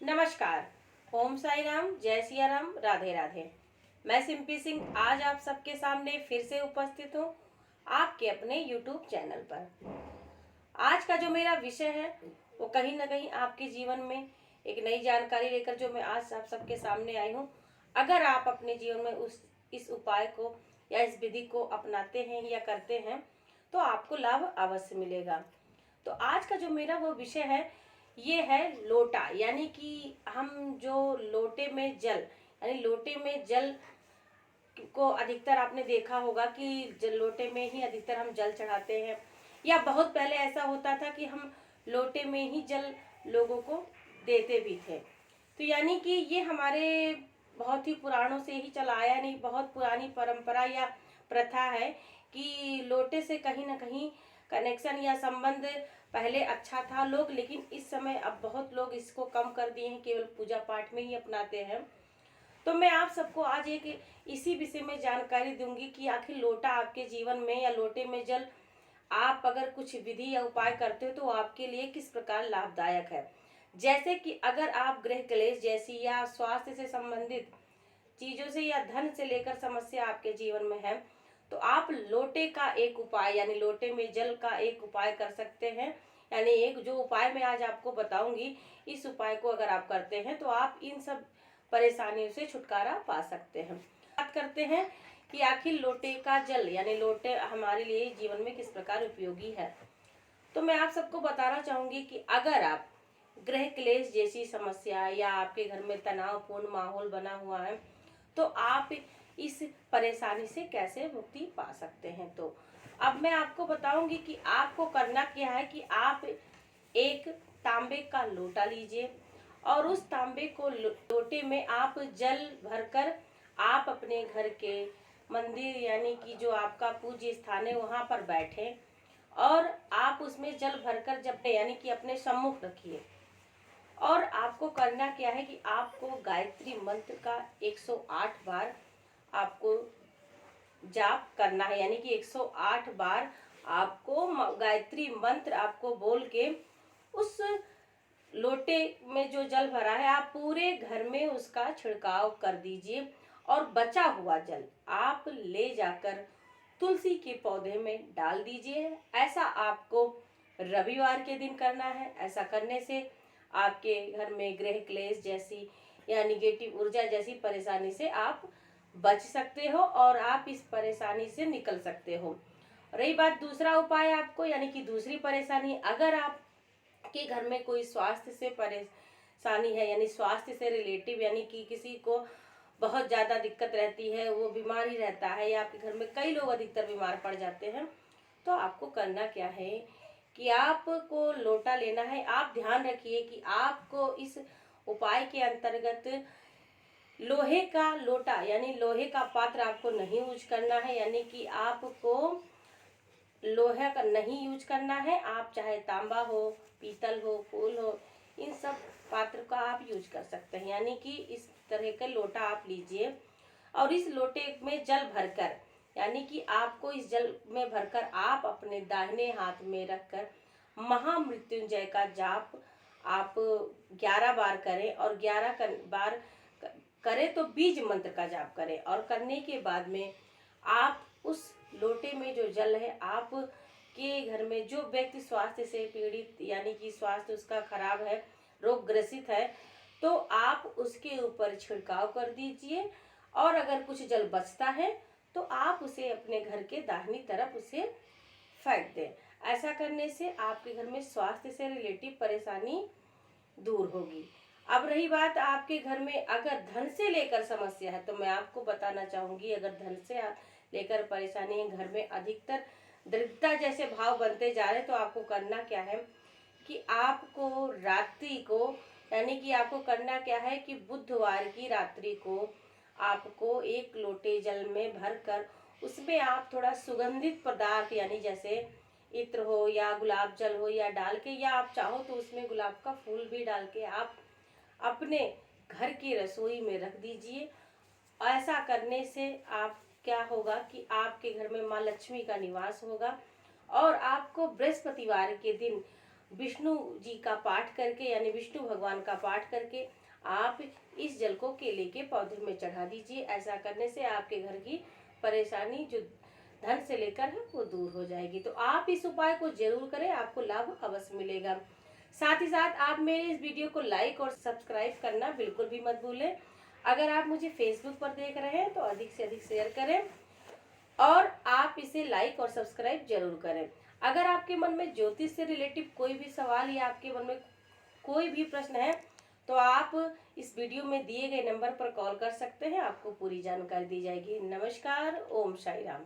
नमस्कार। ओम साई राम, जय सिया राम, राधे राधे। मैं सिंपी सिंह आज आप सबके सामने फिर से उपस्थित हूँ आपके अपने यूट्यूब चैनल पर। आज का जो मेरा विषय है वो कहीं ना कहीं आपके जीवन में एक नई जानकारी लेकर जो मैं आज आप सबके सामने आई हूँ। अगर आप अपने जीवन में इस उपाय को या इस विधि को अपनाते हैं या करते हैं तो आपको लाभ अवश्य मिलेगा। तो आज का जो मेरा वो विषय है ये है लोटा, यानी कि हम जो लोटे में जल यानी लोटे में जल को अधिकतर आपने देखा होगा कि लोटे में ही अधिकतर हम जल चढ़ाते हैं, या बहुत पहले ऐसा होता था कि हम लोटे में ही जल लोगों को देते भी थे। तो यानी कि ये हमारे बहुत ही पुराणों से ही चला आया, नहीं बहुत पुरानी परंपरा या प्रथा है कि लोटे से कहीं ना कहीं कनेक्शन या संबंध पहले अच्छा था लोग, लेकिन इस समय अब बहुत लोग इसको कम कर दिए हैं, केवल पूजा पाठ में ही अपनाते हैं। तो मैं आप सबको आज एक इसी विषय में जानकारी दूंगी कि आखिर लोटा आपके जीवन में या लोटे में जल आप अगर कुछ विधि या उपाय करते हो तो आपके लिए किस प्रकार लाभदायक है। जैसे कि अगर आप गृह क्लेश जैसी या स्वास्थ्य से संबंधित चीजों से या धन से लेकर समस्या आपके जीवन में है तो आप लोटे का एक उपाय यानी लोटे में जल का एक उपाय कर सकते हैं। यानी एक जो उपाय मैं आज आपको बताऊंगी, इस उपाय को अगर आप करते हैं तो आप इन सब परेशानियों से छुटकारा पा सकते हैं। बात करते हैं कि आखिर लोटे का जल यानी लोटे हमारे लिए जीवन में किस प्रकार उपयोगी है। तो मैं आप सबको बताना चाहूंगी कि अगर आप गृह क्लेश जैसी समस्या या आपके घर में तनावपूर्ण माहौल बना हुआ है तो आप इस परेशानी से कैसे मुक्ति पा सकते हैं। तो अब मैं आपको बताऊंगी कि आपको करना क्या है कि आप एक तांबे का लोटा लीजिए और उस तांबे को लोटे में आप जल भरकर आप अपने घर के मंदिर यानी कि जो आपका पूज्य स्थान है वहां पर बैठे और आप उसमें जल भरकर जब यानी कि अपने सम्मुख रखिए। और आपको करना क्या है कि आपको गायत्री मंत्र का 108 बार आपको जाप करना है, यानी कि 108 बार आपको गायत्री मंत्र आपको बोल के उस लोटे में जो जल भरा है आप पूरे घर में उसका छिड़काव कर दीजिए और बचा हुआ जल आप ले जाकर तुलसी के पौधे में डाल दीजिए। ऐसा आपको रविवार के दिन करना है। ऐसा करने से आपके घर में गृह क्लेश जैसी या निगेटिव ऊर्जा जैसी परेशानी से आप बच सकते हो और आप इस परेशानी से निकल सकते हो। रही बात दूसरा उपाय आपको यानी कि दूसरी परेशानी, अगर आप के घर में कोई स्वास्थ्य से परेशानी है यानी स्वास्थ्य से रिलेटिव यानी कि किसी को बहुत ज़्यादा दिक्कत रहती है, वो बीमार ही रहता है या आपके घर में कई लोग अधिकतर बीमार पड़ जाते हैं, तो आपको करना क्या है कि आपको लोटा लेना है। आप ध्यान रखिए कि आपको इस उपाय के अंतर्गत लोहे का लोटा यानी लोहे का पात्र आपको नहीं यूज करना है, यानी कि आपको लोहे का नहीं यूज करना है। आप चाहे तांबा हो, पीतल हो, फूल हो, इन सब पात्र का आप यूज कर सकते हैं। यानी कि इस तरह का लोटा आप लीजिए और इस लोटे में जल भरकर यानी कि आपको इस जल में भरकर आप अपने दाहिने हाथ में रखकर महामृत्युंजय का जाप आप 11 बार करें और 11 बार करें तो बीज मंत्र का जाप करें। और करने के बाद में आप उस लोटे में जो जल है आप के घर में जो व्यक्ति स्वास्थ्य से पीड़ित यानी कि स्वास्थ्य उसका खराब है, रोग ग्रसित है, तो आप उसके ऊपर छिड़काव कर दीजिए और अगर कुछ जल बचता है तो आप उसे अपने घर के दाहिनी तरफ उसे फेंक दें। ऐसा करने से आपके घर में स्वास्थ्य से रिलेटिव परेशानी दूर होगी। अब रही बात आपके घर में अगर धन से लेकर समस्या है तो मैं आपको बताना चाहूंगी, अगर धन से लेकर परेशानी है, घर में अधिकतर दरिद्रता जैसे भाव बनते जा रहे, तो आपको करना क्या है कि आपको रात्रि को यानी कि आपको करना क्या है कि बुधवार की रात्रि को आपको एक लोटे जल में भरकर उसमें आप थोड़ा सुगंधित पदार्थ यानी जैसे इत्र हो या गुलाब जल हो या डाल के, या आप चाहो तो उसमें गुलाब का फूल भी डाल के आप अपने घर की रसोई में रख दीजिए। ऐसा करने से आप क्या होगा कि आपके घर में माँ लक्ष्मी का निवास होगा और आपको बृहस्पतिवार के दिन विष्णु जी का पाठ करके यानी विष्णु भगवान का पाठ करके आप इस जल को केले के पौधे में चढ़ा दीजिए। ऐसा करने से आपके घर की परेशानी जो धन से लेकर है वो दूर हो जाएगी। तो आप इस उपाय को जरूर करें, आपको लाभ अवश्य मिलेगा। साथ ही साथ आप मेरे इस वीडियो को लाइक और सब्सक्राइब करना बिल्कुल भी मत भूलें। अगर आप मुझे फेसबुक पर देख रहे हैं तो अधिक से अधिक शेयर करें और आप इसे लाइक और सब्सक्राइब जरूर करें। अगर आपके मन में ज्योतिष से रिलेटिव कोई भी सवाल या आपके मन में कोई भी प्रश्न है तो आप इस वीडियो में दिए गए नंबर पर कॉल कर सकते हैं, आपको पूरी जानकारी दी जाएगी। नमस्कार, ओम साई राम।